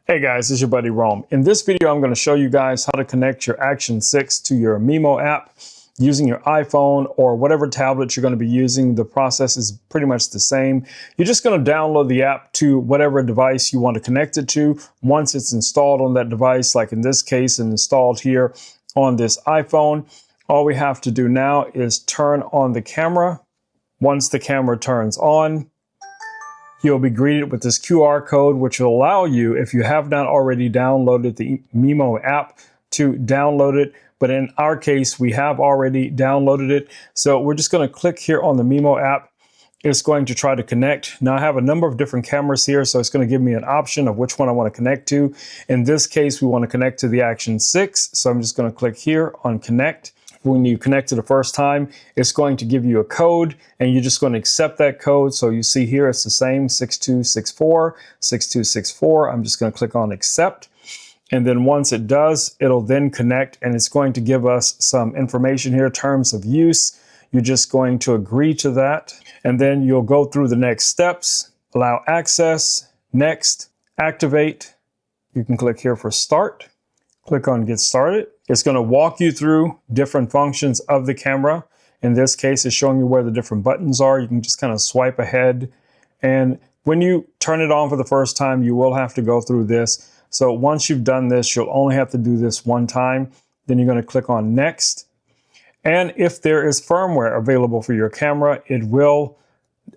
Hey guys, this is your buddy Rome. In this video, I'm going to show you guys how to connect your Action 6 to your Mimo app using your iPhone or whatever tablet you're going to be using. The process is pretty much the same. You're just going to download the app to whatever device you want to connect it to. Once it's installed on that device, like in this case, and installed here on this iPhone, all we have to do now is turn on the camera. Once the camera turns on, you'll be greeted with this QR code, which will allow you, if you have not already downloaded the Mimo app, to download it. But in our case, we have already downloaded it. So we're just going to click here on the Mimo app. It's going to try to connect. Now I have a number of different cameras here, so it's going to give me an option of which one I want to connect to. In this case, we want to connect to the Action 6. So I'm just going to click here on Connect. When you connect to the first time, it's going to give you a code and you're just going to accept that code. So you see here, it's the same 6264, 6264. I'm just going to click on accept. And then once it does, it'll then connect and it's going to give us some information here, terms of use. You're just going to agree to that. And then you'll go through the next steps, allow access, next, activate. You can click here for start. Click on get started. It's going to walk you through different functions of the camera. In this case, it's showing you where the different buttons are. You can just kind of swipe ahead. And when you turn it on for the first time, you will have to go through this. So once you've done this, you'll only have to do this one time. Then you're going to click on next. And if there is firmware available for your camera, it will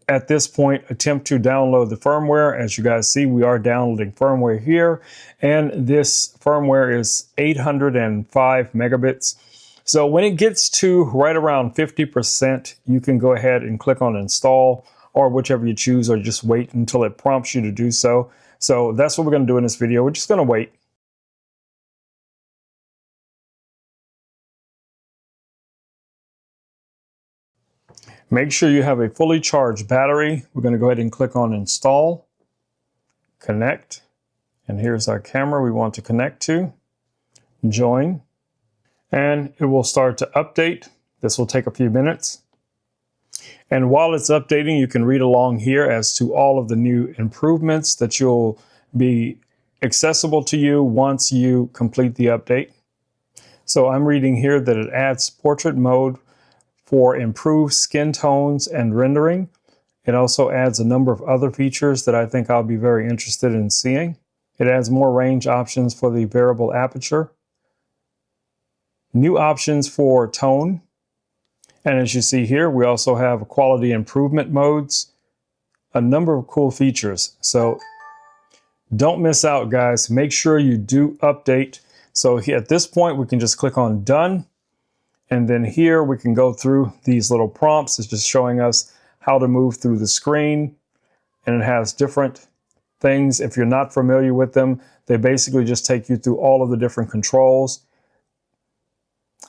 at this point attempt to download the firmware. As you guys see, we are downloading firmware here, and this firmware is 805 megabits. So when it gets to right around 50%, you can go ahead and click on install or whichever you choose, or just wait until it prompts you to do so. So that's what we're going to do in this video. We're just going to wait. Make sure you have a fully charged battery. We're going to go ahead and click on install, connect, and here's our camera we want to connect to. Join, and it will start to update. This will take a few minutes. And while it's updating, you can read along here as to all of the new improvements that you'll be accessible to you once you complete the update. So I'm reading here that it adds portrait mode for improved skin tones and rendering. It also adds a number of other features that I think I'll be very interested in seeing. It adds more range options for the variable aperture, new options for tone, and as you see here, we also have quality improvement modes, a number of cool features. So don't miss out, guys. Make sure you do update. So here, at this point, we can just click on done. And then here we can go through these little prompts. It's just showing us how to move through the screen. And it has different things. If you're not familiar with them, they basically just take you through all of the different controls.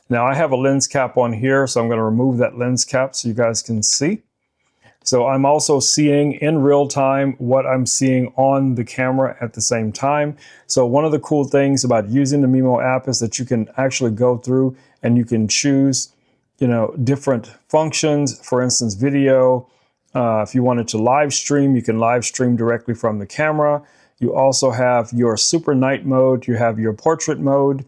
Now I have a lens cap on here, so I'm going to remove that lens cap so you guys can see. So I'm also seeing in real time what I'm seeing on the camera at the same time. So one of the cool things about using the Mimo app is that you can actually go through and you can choose, different functions. For instance, video. If you wanted to live stream, you can live stream directly from the camera. You also have your super night mode. You have your portrait mode.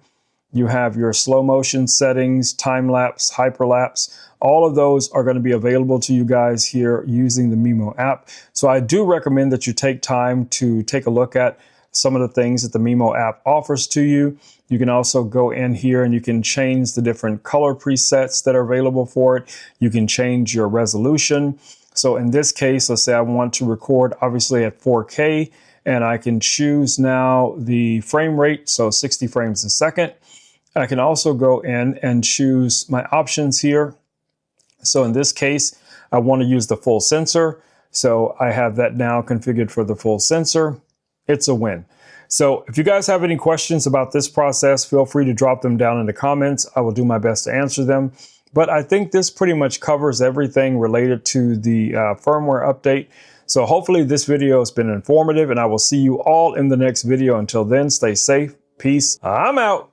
You have your slow motion settings, time lapse, hyperlapse. All of those are going to be available to you guys here using the Mimo app. So I do recommend that you take time to take a look at some of the things that the Mimo app offers to you. You can also go in here and you can change the different color presets that are available for it. You can change your resolution. So in this case, let's say I want to record obviously at 4K, and I can choose now the frame rate, so 60 frames a second. I can also go in and choose my options here. So in this case, I want to use the full sensor. So I have that now configured for the full sensor. It's a win. So if you guys have any questions about this process, feel free to drop them down in the comments. I will do my best to answer them. But I think this pretty much covers everything related to the firmware update. So hopefully this video has been informative, and I will see you all in the next video. Until then, stay safe. Peace. I'm out.